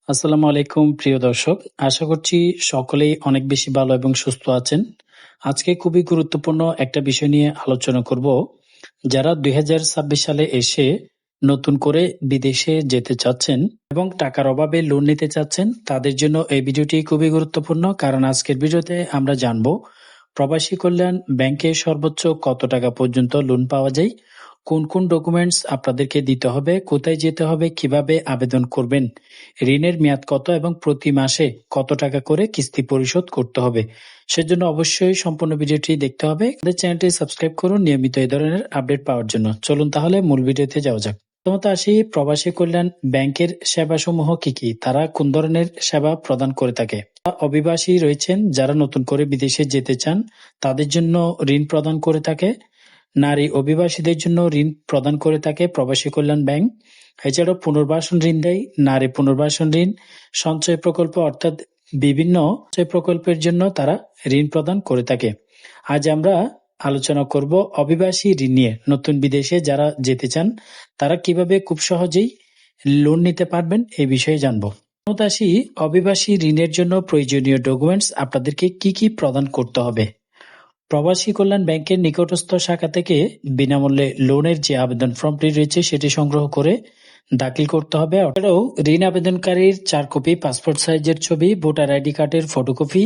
আসসালামু আলাইকুম প্রিয় দর্শক। আশা করছি সকলেই অনেক বেশি ভালো এবং সুস্থ আছেন। আজকে খুবই গুরুত্বপূর্ণ একটা বিষয় নিয়ে আলোচনা করব। যারা ২০২৬ সালে এসে নতুন করে বিদেশে যেতে চাচ্ছেন এবং টাকার অভাবে লোন নিতে চাচ্ছেন, তাদের জন্য এই ভিডিওটি খুবই গুরুত্বপূর্ণ। কারণ আজকের ভিডিওতে আমরা জানব প্রবাসী কল্যাণ ব্যাংকে সর্বোচ্চ কত টাকা পর্যন্ত লোন পাওয়া যায়, কোন কোন ডকুমেন্টস আপনাদেরকে দিতে হবে, কোথায় যেতে হবে, কিভাবে আবেদন করবেন, ঋণের মেয়াদ কত এবং প্রতি মাসে কত টাকা করে কিস্তি পরিশোধ করতে হবে। সেজন্য অবশ্যই সম্পূর্ণ ভিডিওটি দেখতে হবে। আমাদের চ্যানেলটি সাবস্ক্রাইব করুন নিয়মিত এই ধরনের আপডেট পাওয়ার জন্য। চলুন তাহলে মূল ভিডিওতে যাওয়া যাক। প্রথমত আসি প্রবাসী কল্যাণ ব্যাংকের সেবাসমূহ কি কি, তারা কোন ধরনের সেবা প্রদান করে থাকে। অভিবাসী রয়েছেন যারা নতুন করে বিদেশে যেতে চান, তাদের জন্য ঋণ প্রদান করে থাকে। নারী অভিবাসীদের জন্য ঋণ প্রদান করে থাকে প্রবাসী কল্যাণ ব্যাংক। এছাড়াও পুনর্বাসন ঋণ দেয়, নারী পুনর্বাসন ঋণ, সঞ্চয় প্রকল্প অর্থাৎ বিভিন্ন সঞ্চয় প্রকল্পের জন্য তারা ঋণ প্রদান করে থাকে। আজ আমরা আলোচনা করব অভিবাসী ঋণ নিয়ে। নতুন বিদেশে যারা যেতে চান তারা কিভাবে খুব সহজেই লোন নিতে পারবেন এই বিষয়ে জানবো। আসি অভিবাসী ঋণের জন্য প্রয়োজনীয় ডকুমেন্টস আপনাদেরকে কি কি প্রদান করতে হবে। প্রবাসী কল্যাণ ব্যাংকের নিকটস্থ শাখা থেকে বিনামূল্যে লোনের যে আবেদন ফর্মটি রয়েছে সেটি সংগ্রহ করে দাখিল করতে হবে। এছাড়াও ঋণ আবেদনকারীর 4 কপি পাসপোর্ট সাইজের ছবি, ভোটার আইডি কার্ডের ফটোকপি,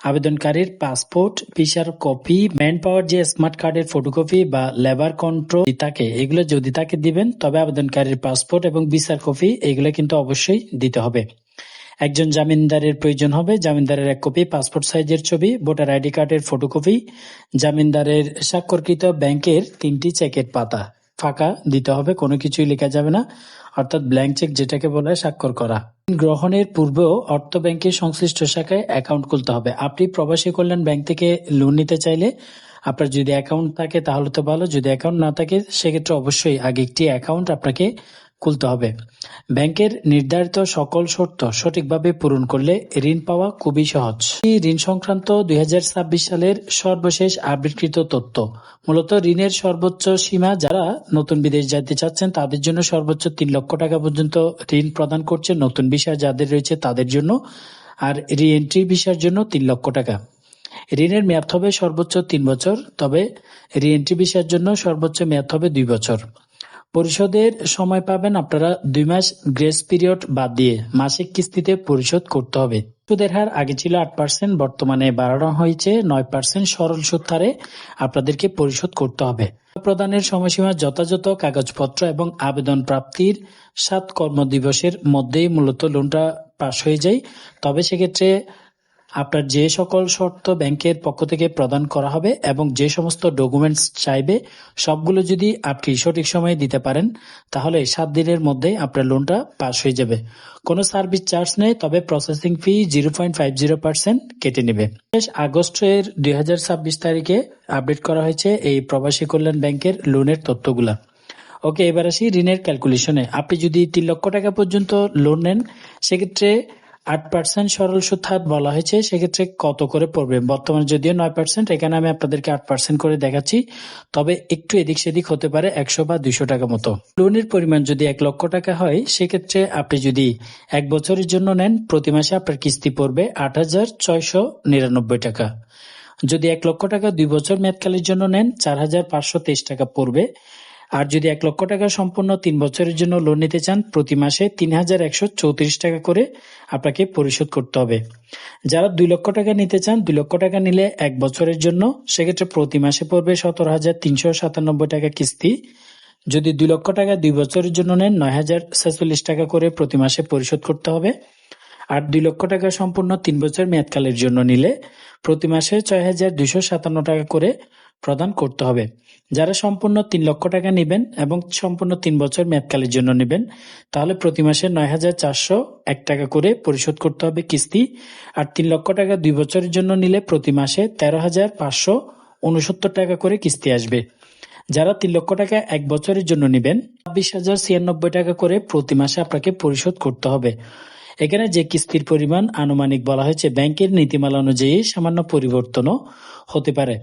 আবেদনকারীর পাসপোর্ট, ভিসার কপি, ম্যান পাওয়ার যে স্মার্ট কার্ডের ফটোকপি বা লেবার কন্ট্রোল থাকে, এগুলো যদি তাকে দিবেন তবে আবেদনকারীর পাসপোর্ট এবং ভিসার কপি এগুলো কিন্তু অবশ্যই দিতে হবে। একজন জামিনদারের প্রয়োজন হবে। জামিনদারের 1 কপি পাসপোর্ট সাইজের ছবি, ভোটার আইডি কার্ডের ফটোকপি, জামিনদারের স্বাক্ষরকৃত ব্যাংকের 3টি চেকের পাতা ফাঁকা দিতে হবে, কোনো কিছুই লেখা যাবে না, অর্থাৎ ব্ল্যাঙ্ক চেক যেটাকে বলে স্বাক্ষর করা। গ্রহণের পূর্বেও অর্থ ব্যাংকের সংশ্লিষ্ট শাখায় অ্যাকাউন্ট খুলতে হবে। আপনি প্রবাসী কল্যাণ ব্যাংক থেকে লোন নিতে চাইলে আপনার যদি অ্যাকাউন্ট থাকে তাহলে তো ভালো, যদি অ্যাকাউন্ট না থাকে সেক্ষেত্রে অবশ্যই আগে একটি অ্যাকাউন্ট আপনাকে খুলতে হবে। ব্যাংকের নির্ধারিত সকল শর্ত সঠিকভাবে পূরণ করলে ঋণ পাওয়া খুবই সহজ। ঋণ সংক্রান্ত ২০২৬ সালের সর্বশেষ আপডেটকৃত তথ্য। মূলত ঋণের সর্বোচ্চ সীমা, যারা নতুন বিদেশ যেতে চাচ্ছেন তাদের জন্য সর্বোচ্চ ৩ লক্ষ টাকা পর্যন্ত ঋণ প্রদান করছে। নতুন ভিসা যাদের রয়েছে তাদের জন্য, আর রি-এন্ট্রি ভিসার জন্য ৩ লক্ষ টাকা। ঋণের মেয়াদ হবে সর্বোচ্চ ৩ বছর, তবে রি-এন্ট্রি ভিসার জন্য সর্বোচ্চ মেয়াদ হবে ২ বছর। পরিশোধের সময় পাবেন আপনারা 2 মাস গ্রেস পিরিয়ড বাদ দিয়ে মাসিক কিস্তিতে পরিশোধ করতে হবে। সুদের হার আগে ছিল 8%, বর্তমানে বাড়ানো হয়েছে 9% সরল সুদ হারে আপনাদেরকে পরিশোধ করতে হবে। প্রদানের সময়সীমা যথাযথ কাগজপত্র এবং আবেদন প্রাপ্তির 7 কর্মদিবসের মধ্যেই মূলত লোনটা পাস হয়ে যায়। তবে সেক্ষেত্রে আপনার যে সকল শর্ত ব্যাংকের পক্ষ থেকে প্রদান করা হবে এবং যে সমস্ত ডকুমেন্টস চাইবে সবগুলো যদি আপনি সঠিক সময়ে দিতে পারেন তাহলে 7 দিনের মধ্যে আপনার লোনটা পাস হয়ে যাবে। কোনো সার্ভিস চার্জ নেই, তবে প্রসেসিং ফি 0.50% কেটে নেবে। আগস্টের 2026 তারিখে আপডেট করা হয়েছে এই প্রবাসী কল্যাণ ব্যাংকের লোনের তথ্যগুলা। ওকে, এবার আসি ঋণের ক্যালকুলেশনে। আপনি যদি 3 লক্ষ টাকা পর্যন্ত লোন নেন সেক্ষেত্রে 8% সরল সুদ হার বলা হয়েছে, সেক্ষেত্রে কত করে পড়বে। বর্তমানে যদিও 9%, এখানে আমি আপনাদেরকে 8% করে দেখাচ্ছি, তবে একটু এদিক সেদিক হতে পারে 100 বা 200 টাকা মতো। লোনের পরিমাণ যদি 1 লক্ষ টাকা হয় সেক্ষেত্রে আপনি যদি 1 বছরের জন্য নেন প্রতি মাসে আপনার কিস্তি পড়বে 8,699 টাকা। যদি 1 লক্ষ টাকা 2 বছর মেয়াদকালের জন্য নেন 4,523 টাকা পড়বে। আর যদি 1 লক্ষ টাকা সম্পূর্ণ 3 বছরের জন্য লোন নিতে চান প্রতি মাসে 3,134 টাকা করে আপনাকে পরিশোধ করতে হবে। যারা 2 লক্ষ টাকা নিতে চান, 2 লক্ষ টাকা নিলে 1 বছরের জন্য সেক্ষেত্রে প্রতি মাসে পড়বে 17,397 টাকা কিস্তি। যদি 2 লক্ষ টাকা 2 বছরের জন্য নেন 9,046 টাকা করে প্রতি মাসে পরিশোধ করতে হবে। আর 2 লক্ষ টাকা সম্পূর্ণ 3 বছর মেয়াদকালের জন্য নিলে প্রতি মাসে 6,257 টাকা করে প্রদান করতে হবে। যারা সম্পূর্ণ 3 লক্ষ টাকা নেবেন এবং সম্পূর্ণ 3 বছর মেয়াদকালের জন্য নেবেন তাহলে প্রতি মাসে 9,401 টাকা করে পরিশোধ করতে হবে কিস্তি। আর 3 লক্ষ টাকা 2 বছরের জন্য নিলে প্রতি মাসে 13,569 টাকা করে কিস্তি আসবে। যারা 3 লক্ষ টাকা 1 বছরের জন্য নেবেন 26,096 টাকা করে প্রতি মাসে আপনাকে পরিশোধ করতে হবে। এখানে যে কিস্তির পরিমাণ আনুমানিক বলা হয়েছে ব্যাংকের নীতিমালা অনুযায়ী সামান্য পরিবর্তনও হতে পারে।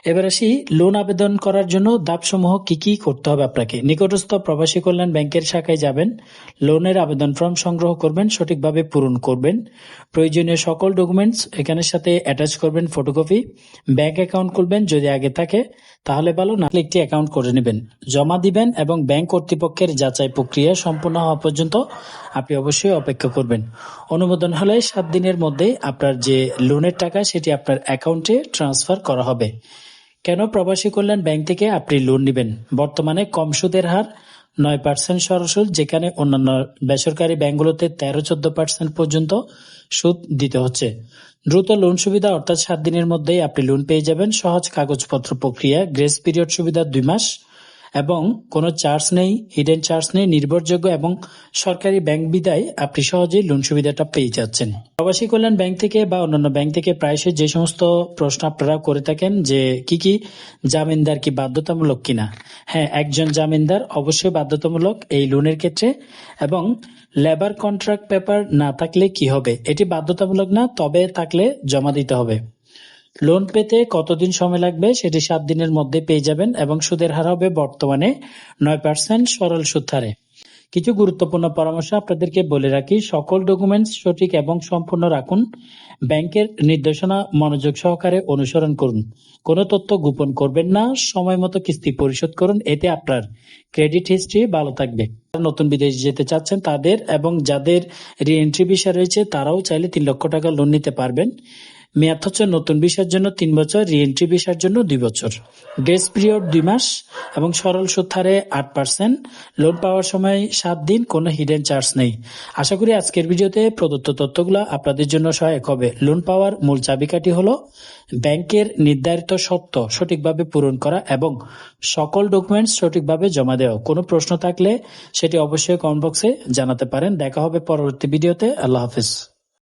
এবার আসি লোন আবেদন করার জন্য ধাপসমূহ কি কি করতে হবে আপনাকে। নিকটস্থ প্রবাসী কল্যাণ ব্যাংকের শাখায় যাবেন, লোনের আবেদন ফর্ম সংগ্রহ করবেন, সঠিকভাবে পূরণ করবেন, প্রয়োজনীয় সকল ডকুমেন্টস এখানের সাথে অ্যাটাচ করবেন ফটোকপি, ব্যাংক অ্যাকাউন্ট খুলবেন যদি আগে থাকে তাহলে ভালো, না হলে একটি অ্যাকাউন্ট করে নেবেন, জমা দিবেন এবং ব্যাংক কর্তৃপক্ষের যাচাই প্রক্রিয়া সম্পূর্ণ হওয়া পর্যন্ত আপনি অবশ্যই অপেক্ষা করবেন। অনুমোদন হলে 7 দিনের মধ্যে আপনার যে লোনের টাকা সেটি আপনার অ্যাকাউন্টে ট্রান্সফার করা হবে। কেন প্রবাসী কল্যাণ ব্যাংক থেকে আপনি লোন নেবেন? বর্তমানে কম সুদের হার 9% সরল, যেখানে অন্যান্য বেসরকারি ব্যাংকগুলোতে 13-14% পর্যন্ত সুদ দিতে হচ্ছে। দ্রুত লোন সুবিধা অর্থাৎ 7 দিনের মধ্যেই আপনি লোন পেয়ে যাবেন। সহজ কাগজপত্র প্রক্রিয়া, গ্রেস পিরিয়ড সুবিধা 2 মাস এবং কোনো চার্জ নেই, হিডেন চার্জ নেই, নির্ভরযোগ্য এবং সরকারি ব্যাংক বিদায় আপনি সহজেই লোন সুবিধাটা পেয়ে যাচ্ছেন। প্রবাসী কল্যাণ ব্যাংক থেকে বা অন্যান্য ব্যাংক থেকে প্রায়শই যে সমস্ত প্রশ্ন আপনারা করে থাকেন যে কি জামিনদার কি বাধ্যতামূলক কিনা। হ্যাঁ, একজন জামিনদার অবশ্যই বাধ্যতামূলক এই লোনের ক্ষেত্রে, এবং লেবার কন্ট্রাক্ট পেপার না থাকলে কি হবে, এটি বাধ্যতামূলক না, তবে থাকলে জমা দিতে হবে। লোন পেতে কতদিন সময় লাগবে, সেটি 7 দিনের মধ্যে পেয়ে যাবেন এবং সুদের হার হবে বর্তমানে 9% সরল সুদ হারে। কিছু গুরুত্বপূর্ণ পরামর্শ আপনাদেরকে বলে রাখি, সকল ডকুমেন্টস সঠিক এবং সম্পূর্ণ রাখুন, ব্যাংকের নির্দেশনা মনোযোগ সহকারে অনুসরণ করুন, কোনো তথ্য গোপন করবেন না, সময় মতো কিস্তি পরিশোধ করুন, এতে আপনার ক্রেডিট হিস্ট্রি ভালো থাকবে। নতুন বিদেশ যেতে চাচ্ছেন তাদের এবং যাদের রি-এন্ট্রি ভিসা রয়েছে তারাও চাইলে 3 লক্ষ টাকা লোন নিতে পারবেন। মেয়াদ হচ্ছে নতুন ভিসার জন্য 3 বছর, রি-এন্ট্রি ভিসার জন্য 2 বছর। গ্রেস পিরিয়ড 2 মাস এবং সরল সুদ হারে 8%। লোন পাওয়ার সময় 7 দিন, কোনো হিডেন চার্জ নেই। আশা করি আজকের ভিডিওতে প্রদত্ত তথ্যগুলো আপনাদের জন্য সহায়ক হবে। লোন পাওয়ার মূল চাবিকাঠি হলো ব্যাংকের নির্ধারিত শর্ত সঠিকভাবে পূরণ করা এবং সকল ডকুমেন্টস সঠিকভাবে জমা দেওয়া। কোনো প্রশ্ন থাকলে সেটি অবশ্যই কমেন্ট বক্সে জানাতে পারেন। দেখা হবে পরবর্তী ভিডিওতে। আল্লাহ হাফেজ।